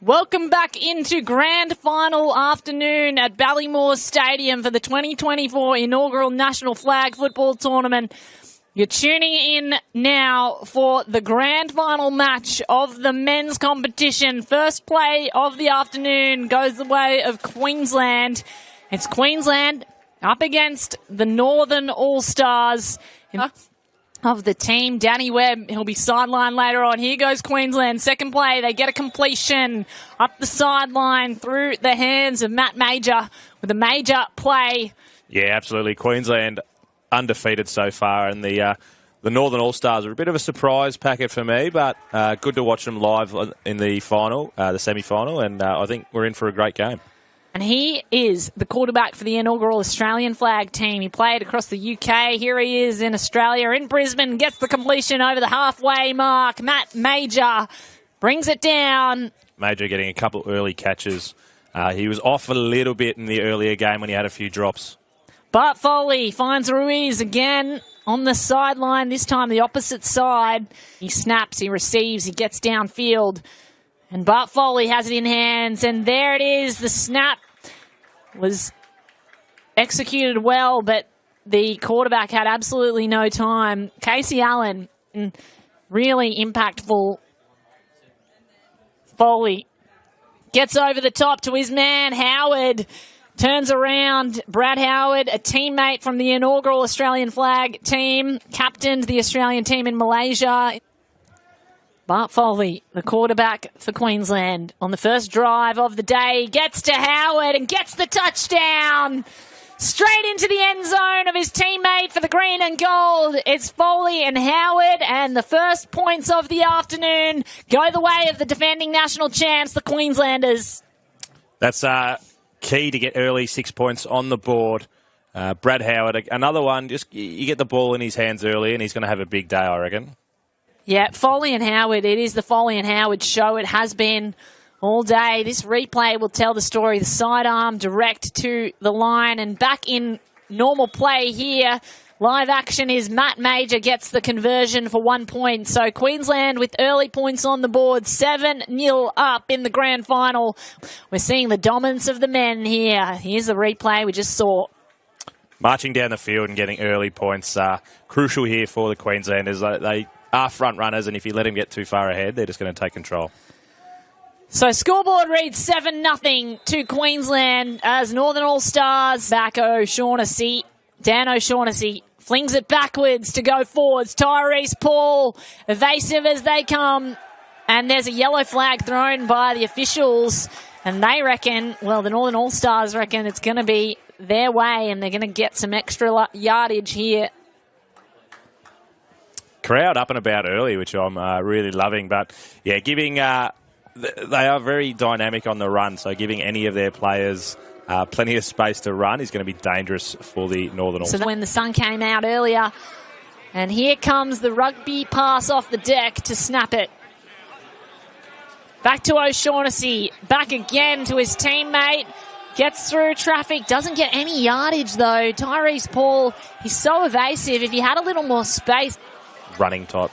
Welcome back into grand final afternoon at Ballymore Stadium for the 2024 inaugural National Flag Football Tournament. You're tuning in now for the grand final match of the men's competition. First play of the afternoon goes the way of Queensland. It's Queensland up against the Northern All-Stars of the team. Danny Webb, he'll be sidelined later on. Here goes Queensland. Second play, they get a completion up the sideline through the hands of Matt Major with a major play. Yeah, absolutely. Queensland undefeated so far, and the Northern All-Stars are a bit of a surprise packet for me, but good to watch them live in the final, the semi-final, and I think we're in for a great game. And he is the quarterback for the inaugural Australian flag team. He played across the UK. Here he is in Australia, in Brisbane, gets the completion over the halfway mark. Matt Major brings it down. Major getting a couple early catches. He was off a little bit in the earlier game when he had a few drops. Bart Foley finds Ruiz again on the sideline, this time the opposite side. He snaps, he receives, he gets downfield. And Bart Foley has it in hands, and there it is. The snap was executed well, but the quarterback had absolutely no time. Casey Allen, really impactful. Foley gets over the top to his man, Howard. Turns around, Brad Howard, a teammate from the inaugural Australian flag team, captained the Australian team in Malaysia. Bart Foley, the quarterback for Queensland, on the first drive of the day, gets to Howard and gets the touchdown. Straight into the end zone of his teammate for the green and gold. It's Foley and Howard, and the first points of the afternoon go the way of the defending national champs, the Queenslanders. That's key to get early 6 points on the board. Brad Howard, another one, just you get the ball in his hands early and he's going to have a big day, I reckon. Yeah, Foley and Howard, it is the Foley and Howard show. It has been all day. This replay will tell the story. The sidearm direct to the line, and back in normal play here. Live action is Matt Major gets the conversion for 1 point. So Queensland with early points on the board, 7-0 up in the grand final. We're seeing the dominance of the men here. Here's the replay we just saw. Marching down the field and getting early points crucial here for the Queenslanders. They are front runners, and if you let them get too far ahead, they're just going to take control. So scoreboard reads 7-0 to Queensland as Northern All-Stars back O'Shaughnessy. Dan O'Shaughnessy flings it backwards to go forwards. Tyrese Paul, evasive as they come. And there's a yellow flag thrown by the officials. And they reckon, well, the Northern All-Stars reckon it's going to be their way and they're going to get some extra yardage here. Crowd up and about early, which I'm really loving. But, yeah, giving they are very dynamic on the run, so giving any of their players plenty of space to run is going to be dangerous for the Northern All-Stars. So when the sun came out earlier, and here comes the rugby pass off the deck to snap it. Back to O'Shaughnessy, back again to his teammate. Gets through traffic, doesn't get any yardage though. Tyrese Paul, he's so evasive. If he had a little more space. Running top.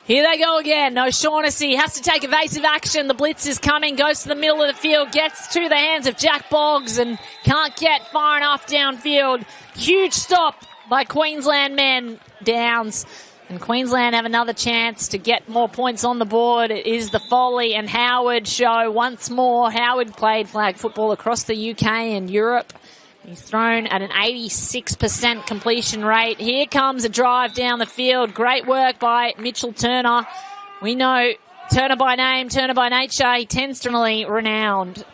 Here they go again. O'Shaughnessy has to take evasive action. The blitz is coming, goes to the middle of the field, gets to the hands of Jack Boggs and can't get far enough downfield. Huge stop by Queensland men. Downs. And Queensland have another chance to get more points on the board. It is the Foley and Howard show once more. Howard played flag football across the UK and Europe. He's thrown at an 86% completion rate. Here comes a drive down the field. Great work by Mitchell Turner. We know Turner by name, Turner by nature. He tends to be renowned.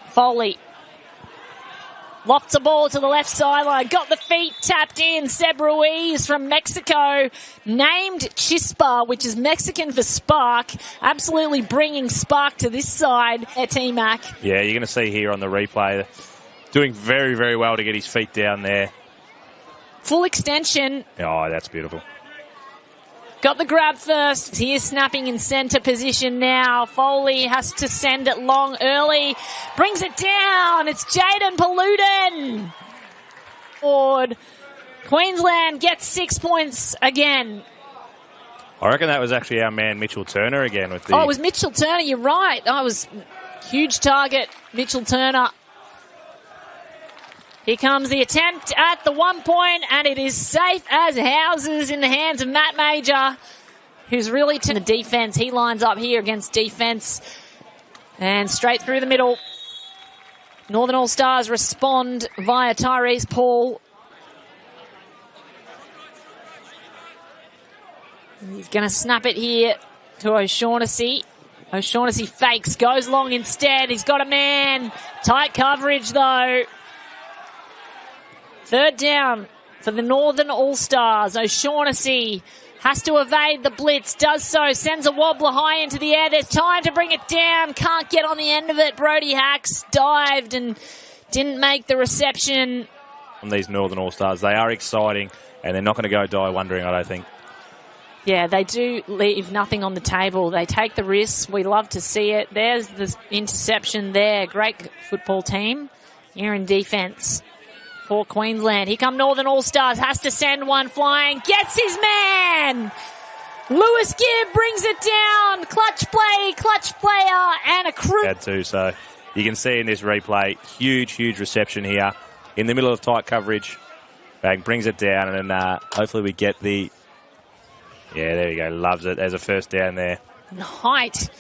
Foley lofts a ball to the left sideline. Got the feet tapped in. Seb Ruiz from Mexico. Named Chispa, which is Mexican for spark. Absolutely bringing spark to this side. T-Mac. Yeah, you're going to see here on the replay. Doing very, very well to get his feet down there. Full extension. Oh, that's beautiful. Got the grab first. He is snapping in centre position now. Foley has to send it long early. Brings it down. It's Jaden Paluden. Queensland gets 6 points again. I reckon that was actually our man Mitchell Turner again with the... Oh, it was Mitchell Turner. You're right. I was huge target, Mitchell Turner. Here comes the attempt at the 1 point, and it is safe as houses in the hands of Matt Major, who's really to the defence. He lines up here against defence and straight through the middle. Northern All-Stars respond via Tyrese Paul. He's going to snap it here to O'Shaughnessy. O'Shaughnessy fakes, goes long instead. He's got a man. Tight coverage, though. Third down for the Northern All-Stars. O'Shaughnessy has to evade the blitz, does so, sends a wobbler high into the air. There's time to bring it down. Can't get on the end of it. Brody Hacks dived and didn't make the reception. On these Northern All-Stars, they are exciting, and they're not going to go die wondering, I don't think. Yeah, they do leave nothing on the table. They take the risks. We love to see it. There's the interception there. Great football team here in defence for Queensland. Here come Northern All-Stars. Has to send one flying. Gets his man. Lewis Gibb brings it down. Clutch play, clutch player, and a crew. Had to, so you can see in this replay, huge reception here in the middle of tight coverage. Bang, brings it down, and then hopefully we get the... Yeah, there you go. Loves it. There's a first down there. And the height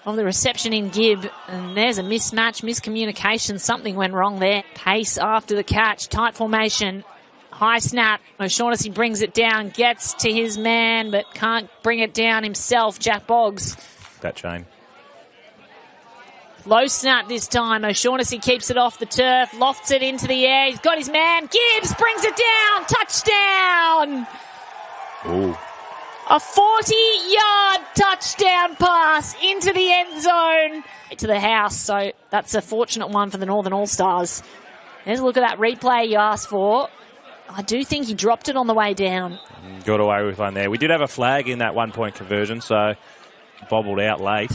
of the reception in Gibb. And there's a mismatch, miscommunication. Something went wrong there. Pace after the catch. Tight formation. High snap. O'Shaughnessy brings it down. Gets to his man, but can't bring it down himself. Jack Boggs. That chain. Low snap this time. O'Shaughnessy keeps it off the turf. Lofts it into the air. He's got his man. Gibbs brings it down. Touchdown. Ooh. A 40-yard touchdown pass into the end zone to the house. So that's a fortunate one for the Northern All-Stars. There's a look at that replay you asked for. I do think he dropped it on the way down. Got away with one there. We did have a flag in that 1 point conversion, so bobbled out late.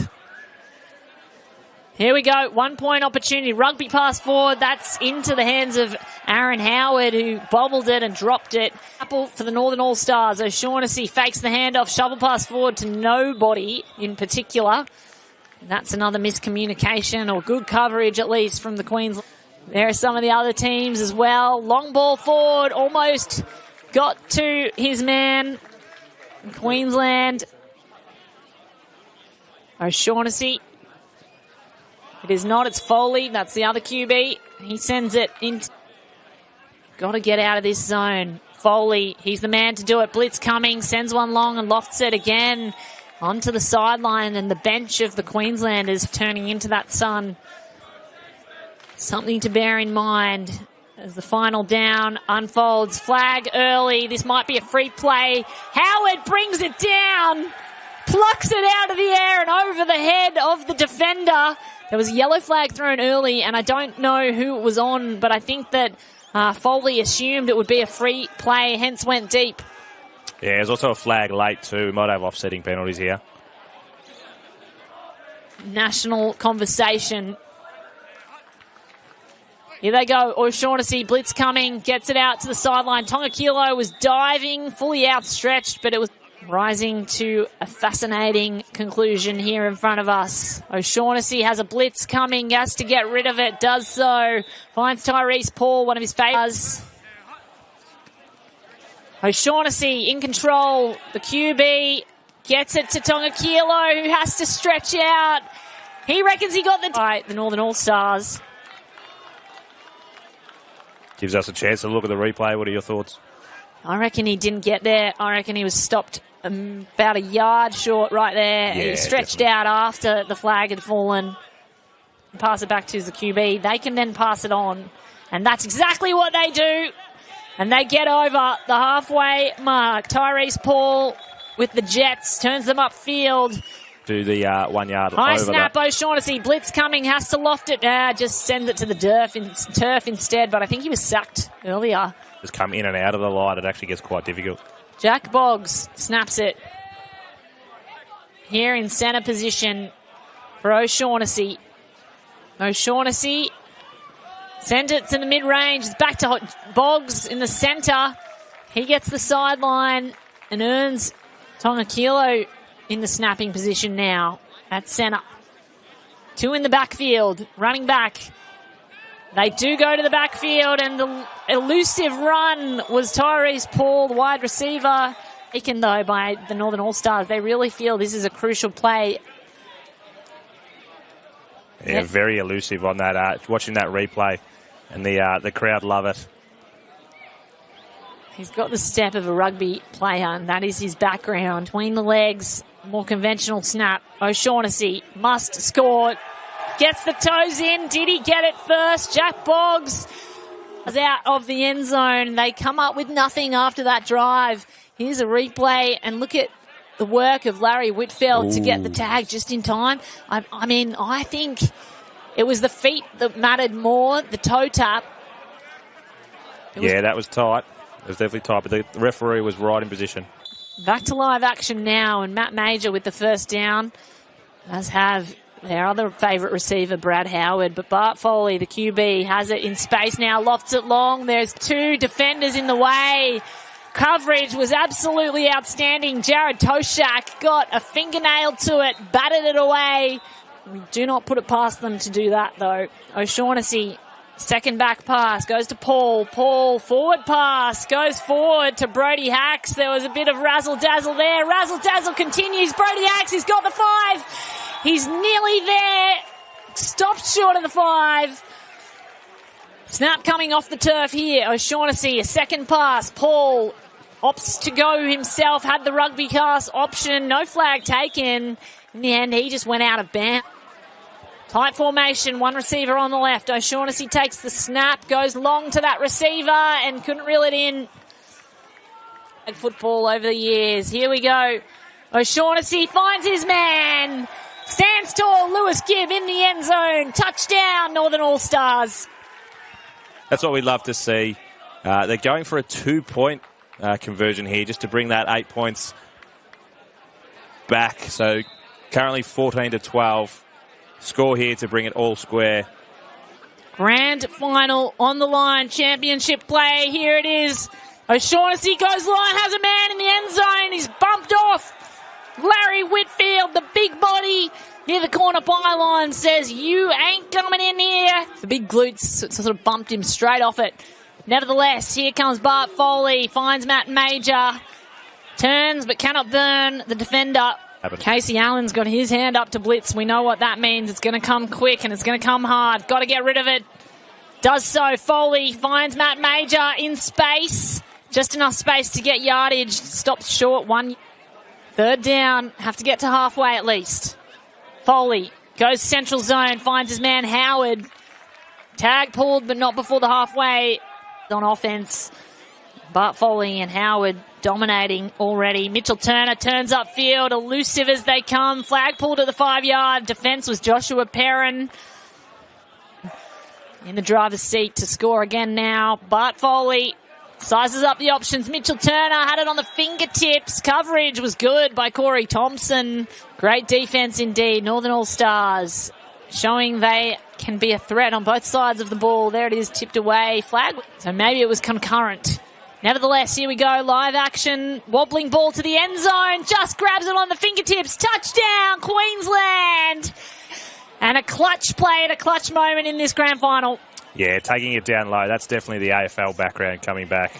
Here we go. 1 point opportunity. Rugby pass forward. That's into the hands of Aaron Howard, who bobbled it and dropped it. Apple for the Northern All-Stars. O'Shaughnessy fakes the handoff. Shovel pass forward to nobody in particular. And that's another miscommunication, or good coverage at least, from the Queensland. There are some of the other teams as well. Long ball forward. Almost got to his man. Queensland. O'Shaughnessy. It is not, it's Foley. That's the other QB. He sends it in. Got to get out of this zone. Foley, he's the man to do it. Blitz coming, sends one long and lofts it again onto the sideline, and the bench of the Queenslanders turning into that sun. Something to bear in mind as the final down unfolds. Flag early. This might be a free play. Howard brings it down. Plucks it out of the air and over the head of the defender. There was a yellow flag thrown early, and I don't know who it was on, but I think that Foley assumed it would be a free play, hence went deep. Yeah, there's also a flag late too. We might have offsetting penalties here. National conversation. Here they go. O'Shaughnessy, blitz coming, gets it out to the sideline. Tonga Kilo was diving, fully outstretched, but it was rising to a fascinating conclusion here in front of us. O'Shaughnessy has a blitz coming, has to get rid of it, does so. Finds Tyrese Paul, one of his favourites. O'Shaughnessy in control. The QB gets it to Tonga Kilo, who has to stretch out. He reckons he got the Northern All-Stars. Gives us a chance to look at the replay. What are your thoughts? I reckon he didn't get there. I reckon he was stopped about a yard short right there. Yeah, he stretched out after the flag had fallen. Pass it back to the QB. They can then pass it on. And that's exactly what they do. And they get over the halfway mark. Tyrese Paul with the Jets turns them upfield. To the 1 yard. High over snap, that. O'Shaughnessy. Blitz coming, has to loft it. Just sends it to the turf instead. But I think he was sacked earlier. Just come in and out of the line. It actually gets quite difficult. Jack Boggs snaps it. Here in centre position for O'Shaughnessy. O'Shaughnessy sent it to the mid-range. It's back to Boggs in the centre. He gets the sideline and earns Tonga Kilo in the snapping position now at centre. 2 in the backfield, running back. They do go to the backfield, and the elusive run was Tyrese Paul, the wide receiver. Taken, though, by the Northern All-Stars. They really feel this is a crucial play. Yeah, very elusive on that. Watching that replay, and the crowd love it. He's got the step of a rugby player, and that is his background. Between the legs, more conventional snap. O'Shaughnessy must score. Gets the toes in. Did he get it first? Jack Boggs is out of the end zone. They come up with nothing after that drive. Here's a replay, and look at the work of Larry Whitfield to get the tag just in time. I mean, I think it was the feet that mattered more, the toe tap. That was tight. It was definitely tight, but the referee was right in position. Back to live action now, and Matt Major with the first down, as have their other favourite receiver, Brad Howard. But Bart Foley, the QB, has it in space now, lofts it long. There's 2 defenders in the way. Coverage was absolutely outstanding. Jared Toshak got a fingernail to it, batted it away. We do not put it past them to do that, though. O'Shaughnessy, second back pass, goes to Paul. Paul, forward pass, goes forward to Brody Hacks. There was a bit of razzle-dazzle there. Razzle-dazzle continues. Brody Hacks, he's got the 5. He's nearly there. Stopped short of the 5. Snap coming off the turf here. O'Shaughnessy, a second pass. Paul opts to go himself, had the rugby cast option. No flag taken. In the end, he just went out of bounds. Tight formation, 1 receiver on the left. O'Shaughnessy takes the snap, goes long to that receiver and couldn't reel it in. Football over the years. Here we go. O'Shaughnessy finds his man. Stands tall, Lewis Gibb in the end zone. Touchdown, Northern All-Stars. That's what we'd love to see. They're going for a 2-point conversion here just to bring that 8 points back. So currently 14-12. Score here to bring it all square. Grand final on the line. Championship play. Here it is. O'Shaughnessy goes line, has a man in the end zone. He's bumped off. Larry Whitfield, the big body near the corner byline, says, "You ain't coming in here." The big glutes sort of bumped him straight off it. Nevertheless, here comes Bart Foley, finds Matt Major, turns but cannot burn the defender. Casey Allen's got his hand up to blitz. We know what that means. It's going to come quick and it's going to come hard. Got to get rid of it. Does so. Foley finds Matt Major in space. Just enough space to get yardage. Stops short. 1. Third down. Have to get to halfway at least. Foley goes central zone. Finds his man Howard. Tag pulled, but not before the halfway. On offense, Bart Foley and Howard dominating already. Mitchell Turner turns upfield. Elusive as they come. Flag pulled at the 5-yard. Defense was Joshua Perrin. In the driver's seat to score again now. Bart Foley sizes up the options. Mitchell Turner had it on the fingertips. Coverage was good by Corey Thompson. Great defense indeed. Northern All-Stars showing they can be a threat on both sides of the ball. There it is, tipped away. Flag. So maybe it was concurrent. Nevertheless, here we go. Live action. Wobbling ball to the end zone. Just grabs it on the fingertips. Touchdown, Queensland. And a clutch play at a clutch moment in this grand final. Yeah, taking it down low. That's definitely the AFL background coming back.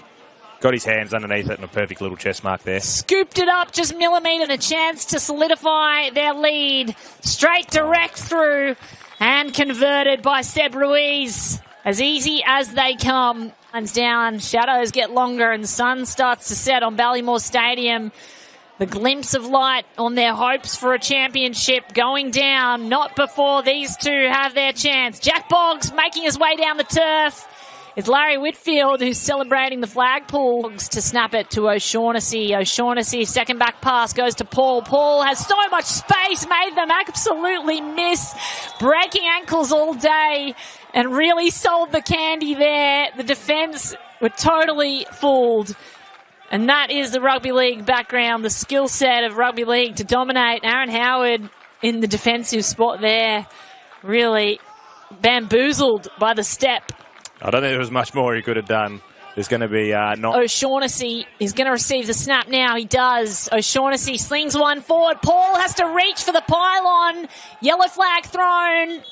Got his hands underneath it and a perfect little chest mark there. Scooped it up, just millimetre, and a chance to solidify their lead. Straight direct through and converted by Seb Ruiz. As easy as they come. Lines down, shadows get longer, and the sun starts to set on Ballymore Stadium. The glimpse of light on their hopes for a championship going down. Not before these two have their chance. Jack Boggs making his way down the turf. It's Larry Whitfield who's celebrating the flag pull to snap it to O'Shaughnessy. O'Shaughnessy, second back pass goes to Paul. Paul has so much space, made them absolutely miss. Breaking ankles all day and really sold the candy there. The defence were totally fooled. And that is the rugby league background, the skill set of rugby league to dominate. Aaron Howard in the defensive spot there, really bamboozled by the step. I don't think there was much more he could have done. There's going to be not... O'Shaughnessy is going to receive the snap now. He does. O'Shaughnessy slings one forward. Paul has to reach for the pylon. Yellow flag thrown.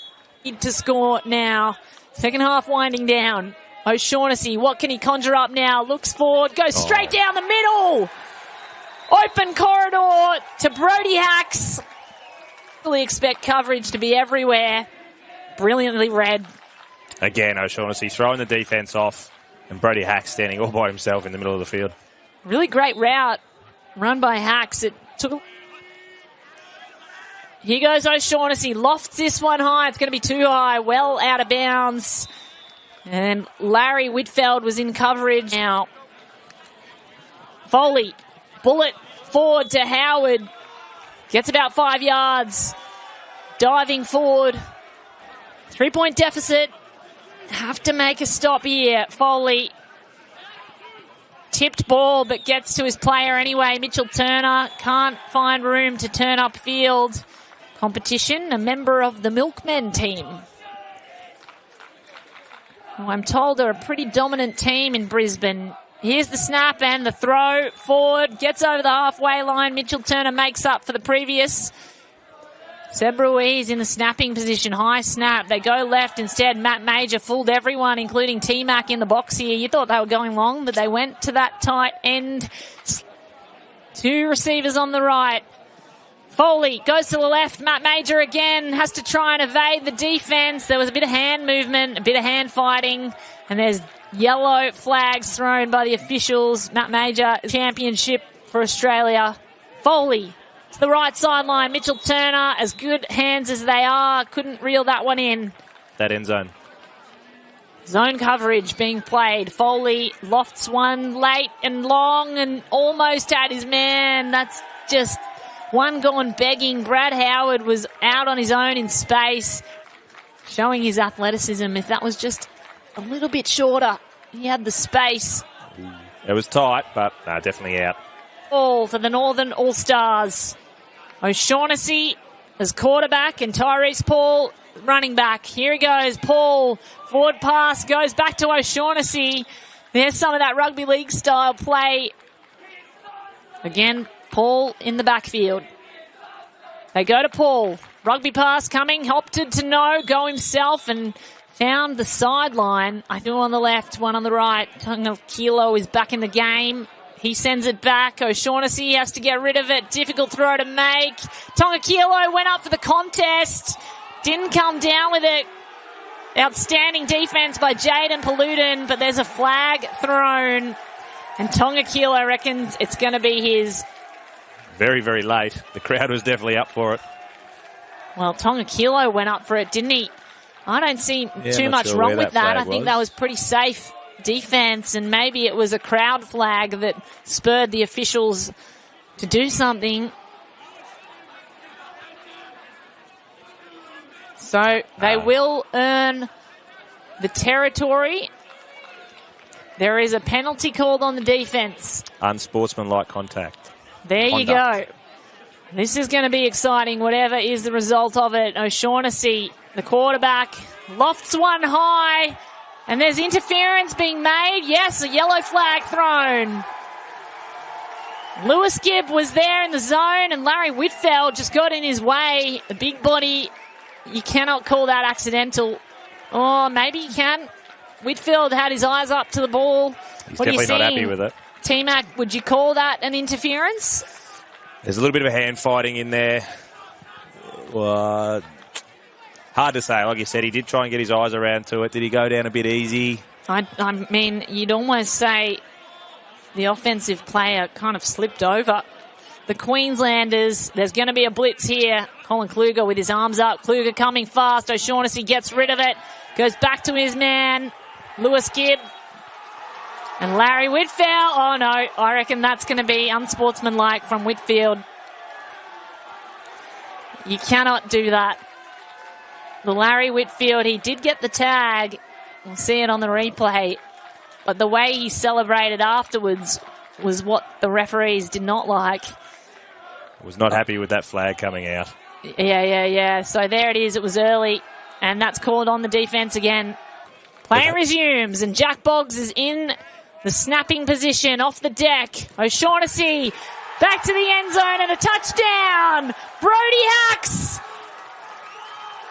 Need to score now. Second half winding down. O'Shaughnessy, what can he conjure up now? Looks forward, goes straight down the middle. Open corridor to Brody Hacks. Really expect coverage to be everywhere. Brilliantly read. Again, O'Shaughnessy throwing the defence off. And Brody Hacks standing all by himself in the middle of the field. Really great route run by Hacks. It took. Here goes O'Shaughnessy. Lofts this one high. It's going to be too high. Well out of bounds. And Larry Whitfield was in coverage. Now, Foley. Bullet forward to Howard. Gets about 5 yards. Diving forward. 3-point deficit. Have to make a stop here. Foley. Tipped ball, but gets to his player anyway. Mitchell Turner can't find room to turn up field. Competition, a member of the Milkmen team. Who I'm told are a pretty dominant team in Brisbane. Here's the snap and the throw. Forward, gets over the halfway line. Mitchell Turner makes up for the previous. Seb Ruiz in the snapping position. High snap. They go left instead. Matt Major fooled everyone, including T-Mac in the box here. You thought they were going long, but they went to that tight end. 2 receivers on the right. Foley goes to the left. Matt Major again has to try and evade the defense. There was a bit of hand movement, a bit of hand fighting, and there's yellow flags thrown by the officials. Matt Major, championship for Australia. Foley to the right sideline. Mitchell Turner, as good hands as they are, couldn't reel that one in. That end zone. Zone coverage being played. Foley lofts one late and long and almost had his man. That's just one gone begging. Brad Howard was out on his own in space, showing his athleticism. If that was just a little bit shorter, he had the space. It was tight, but definitely out. Ball for the Northern All-Stars. O'Shaughnessy as quarterback and Tyrese Paul running back. Here he goes. Paul, forward pass, goes back to O'Shaughnessy. There's some of that rugby league style play. Again, Paul in the backfield. They go to Paul. Rugby pass coming. Opted to go himself and found the sideline. I think on the left, one on the right. Tonga Kilo is back in the game. He sends it back. O'Shaughnessy has to get rid of it. Difficult throw to make. Tonga Kilo went up for the contest. Didn't come down with it. Outstanding defense by Jaden Paludin, but there's a flag thrown. And Tonga Kilo reckons it's going to be his. Very, very late. The crowd was definitely up for it. Well, Tonga Kilo went up for it, didn't he? I don't see too much wrong with that. I think that was pretty safe defense, and maybe it was a crowd flag that spurred the officials to do something. So they will earn the territory. There is a penalty called on the defense. Unsportsmanlike contact. There you go. This is going to be exciting, whatever is the result of it. O'Shaughnessy, the quarterback, lofts one high. And there's interference being made. Yes, a yellow flag thrown. Lewis Gibb was there in the zone, and Larry Whitfield just got in his way. The big body, you cannot call that accidental. Oh, maybe you can. Whitfield had his eyes up to the ball. He's what definitely are you not happy with it. T-Mac, would you call that an interference? There's a little bit of a hand fighting in there. Hard to say. Like you said, he did try and get his eyes around to it. Did he go down a bit easy? I mean, you'd almost say the offensive player kind of slipped over. The Queenslanders, there's going to be a blitz here. Colin Kluger with his arms up. Kluger coming fast. O'Shaughnessy gets rid of it. Goes back to his man, Lewis Gibb. And Larry Whitfield. Oh, no. I reckon that's going to be unsportsmanlike from Whitfield. You cannot do that. The Larry Whitfield, he did get the tag. We'll see it on the replay. But the way he celebrated afterwards was what the referees did not like. Was not happy with that flag coming out. Yeah. So there it is. It was early. And that's called on the defense again. Play resumes. And Jack Boggs is in The snapping position off the deck. O'Shaughnessy back to the end zone and a touchdown. Brody Hacks.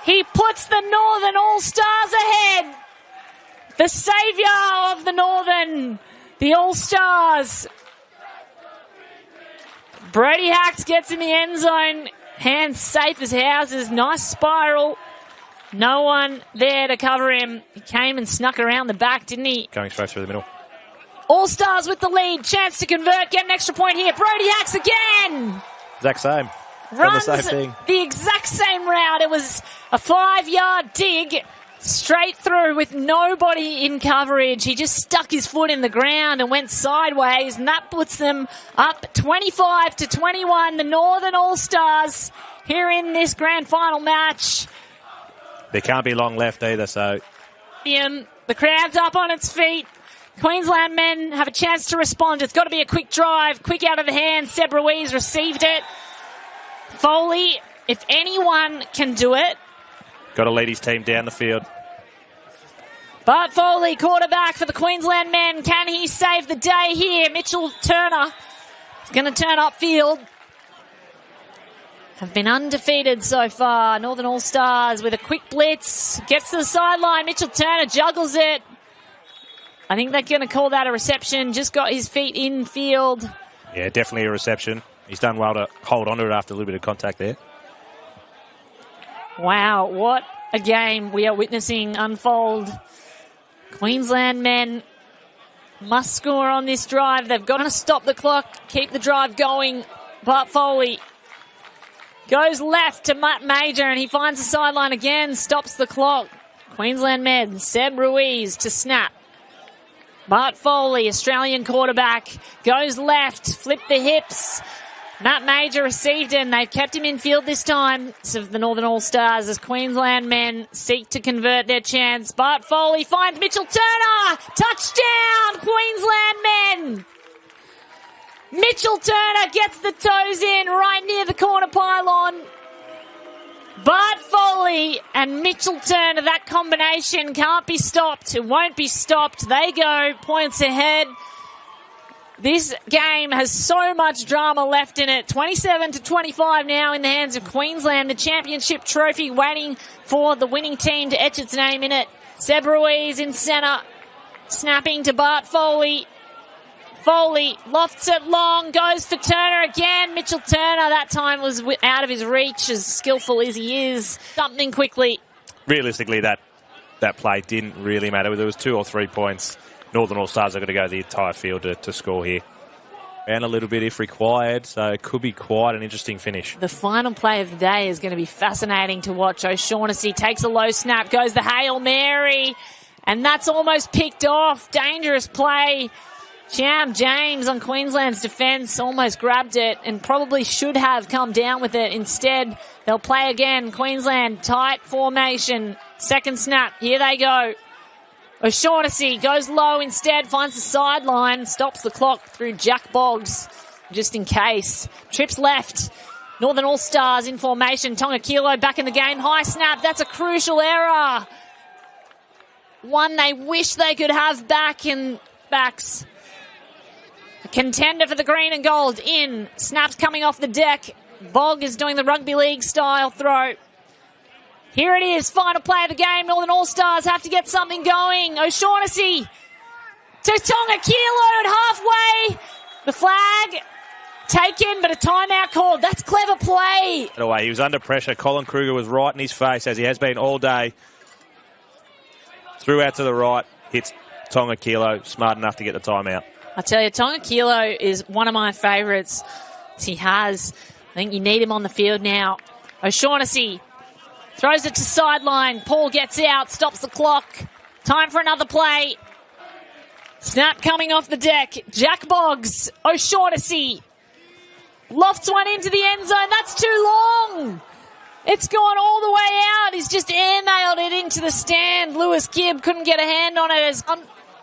He puts the Northern All-Stars ahead. The saviour of the Northern, the All-Stars. Brody Hacks gets in the end zone. Hands safe as houses. Nice spiral. No one there to cover him. He came and snuck around the back, didn't he? Going straight through the middle. All-Stars with the lead. Chance to convert. Get an extra point here. Brody Hacks again. Exact same. Runs the same thing. The exact same route. It was a 5-yard dig straight through with nobody in coverage. He just stuck his foot in the ground and went sideways, and that puts them up 25-21. The Northern All-Stars here in this grand final match. There can't be long left either, so... The crowd's up on its feet. Queensland men have a chance to respond. It's got to be a quick drive, quick out of the hand. Seb Ruiz received it. Foley, if anyone can do it. Got to lead his team down the field. Bart Foley, quarterback for the Queensland men. Can he save the day here? Mitchell Turner is going to turn upfield. Have been undefeated so far. Northern All-Stars with a quick blitz. Gets to the sideline. Mitchell Turner juggles it. I think they're going to call that a reception. Just got his feet in field. Yeah, definitely a reception. He's done well to hold on to it after a little bit of contact there. Wow, what a game we are witnessing unfold. Queensland men must score on this drive. They've got to stop the clock, keep the drive going. Bart Foley goes left to Matt Major, and he finds the sideline again, stops the clock. Queensland men, Seb Ruiz to snap. Bart Foley, Australian quarterback, goes left, flip the hips. Matt Major received it, and they've kept him in field this time. So the Northern All-Stars as Queensland men seek to convert their chance. Bart Foley finds Mitchell Turner. Touchdown, Queensland men. Mitchell Turner gets the toes in right near the corner pylon. Bart Foley and Mitchell Turner, that combination can't be stopped. It won't be stopped. They go points ahead. This game has so much drama left in it. 27-25 now in the hands of Queensland. The championship trophy waiting for the winning team to etch its name in it. Seb Ruiz in centre, snapping to Bart Foley. Foley lofts it long, goes for Turner again. Mitchell Turner that time was out of his reach, as skillful as he is. Something quickly. Realistically, that play didn't really matter. There was 2 or 3 points. Northern All-Stars are going to go the entire field to score here. And a little bit if required, so it could be quite an interesting finish. The final play of the day is going to be fascinating to watch. O'Shaughnessy takes a low snap, goes the Hail Mary, and that's almost picked off. Dangerous play. Cham James on Queensland's defence almost grabbed it and probably should have come down with it. Instead, they'll play again. Queensland, tight formation. Second snap. Here they go. O'Shaughnessy goes low instead, finds the sideline, stops the clock through Jack Boggs, just in case. Trips left. Northern All-Stars in formation. Tonga Kilo back in the game. High snap. That's a crucial error. One they wish they could have back in backs. A contender for the green and gold in. Snaps coming off the deck. Bog is doing the rugby league style throw. Here it is, final play of the game. Northern All-Stars have to get something going. O'Shaughnessy to Tonga Kilo at halfway. The flag taken, but a timeout called. That's clever play. He was under pressure. Colin Kruger was right in his face, as he has been all day. Threw out to the right, hits Tonga Kilo, smart enough to get the timeout. I tell you, Tonga Kilo is one of my favourites. I think you need him on the field now. O'Shaughnessy throws it to sideline. Paul gets out, stops the clock. Time for another play. Snap coming off the deck. Jack Boggs, O'Shaughnessy lofts one into the end zone. That's too long. It's gone all the way out. He's just airmailed it into the stand. Lewis Gibb couldn't get a hand on it as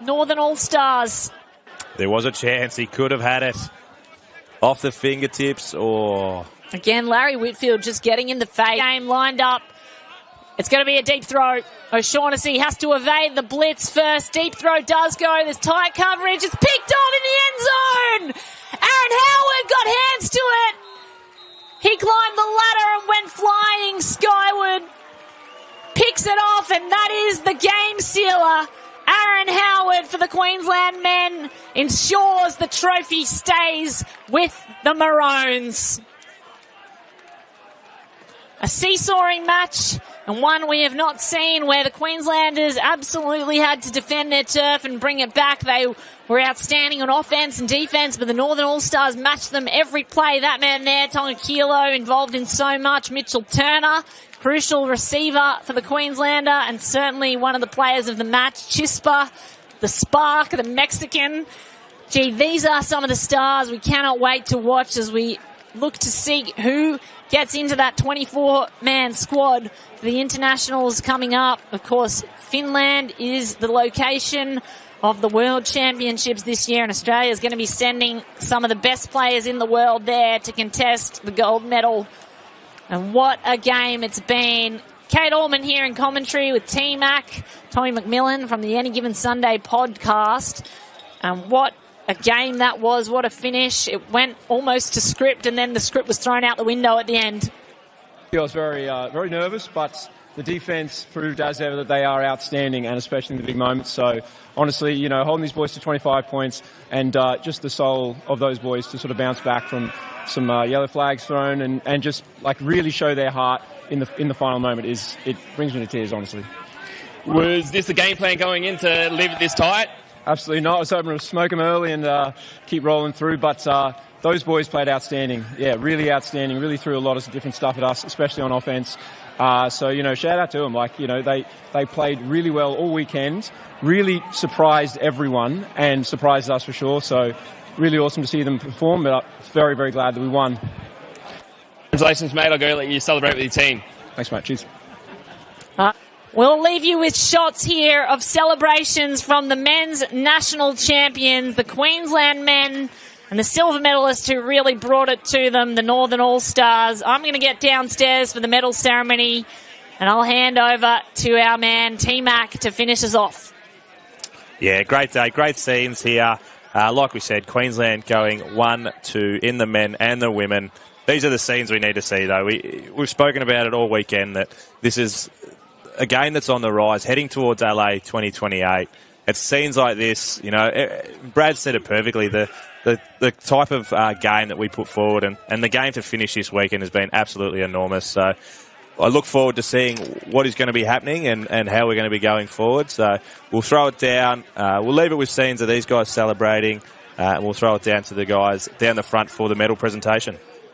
Northern All-Stars. There was a chance he could have had it off the fingertips or... Again, Larry Whitfield just getting in the face. Game lined up It's going to be a deep throw. O'Shaughnessy has to evade the blitz first. Deep throw does go. There's tight coverage. It's picked off in the end zone. Aaron Howard got hands to it. He climbed the ladder and went flying skyward. Picks it off, and that is the game sealer. Aaron Howard for the Queensland men ensures the trophy stays with the Maroons. A seesawing match, and one we have not seen, where the Queenslanders absolutely had to defend their turf and bring it back. They were outstanding on offense and defense, but the Northern All-Stars matched them every play. That man there, Tonga Kilo, involved in so much. Mitchell Turner, crucial receiver for the Queenslander, and certainly one of the players of the match. Chispa, the spark, the Mexican. Gee, these are some of the stars we cannot wait to watch as we look to see who gets into that 24-man squad for the internationals coming up. Of course, Finland is the location of the World Championships this year, and Australia is going to be sending some of the best players in the world there to contest the gold medal. And what a game it's been. Kate Allman here in commentary with T-Mac, Tommy McMillan from the Any Given Sunday podcast. And what a game that was. What a finish. It went almost to script, and then the script was thrown out the window at the end. I was very nervous, but the defence proved as ever that they are outstanding, and especially in the big moments. So, honestly, you know, holding these boys to 25 points and just the soul of those boys to sort of bounce back from some yellow flags thrown and just like really show their heart in the final moment it brings me to tears, honestly. Was this the game plan going in to leave it this tight? Absolutely not. I was hoping to smoke them early and keep rolling through, but those boys played outstanding. Yeah, really outstanding. Really threw a lot of different stuff at us, especially on offense. So, you know, shout out to them. Like, you know, they played really well all weekend, really surprised everyone and surprised us for sure. So really awesome to see them perform, but I'm very, very glad that we won. Congratulations, mate. I'll go let you celebrate with your team. Thanks, mate. Cheers. We'll leave you with shots here of celebrations from the men's national champions, the Queensland men, and the silver medalists who really brought it to them, the Northern All-Stars. I'm going to get downstairs for the medal ceremony, and I'll hand over to our man, T-Mac, to finish us off. Yeah, great day, great scenes here. Like we said, Queensland going 1-2 in the men and the women. These are the scenes we need to see, though. We've spoken about it all weekend, that this is a game that's on the rise, heading towards LA 2028. It's scenes like this, you know, Brad said it perfectly, the type of game that we put forward, and the game to finish this weekend has been absolutely enormous. So I look forward to seeing what is going to be happening and how we're going to be going forward. So we'll throw it down. We'll leave it with scenes of these guys celebrating, and we'll throw it down to the guys down the front for the medal presentation.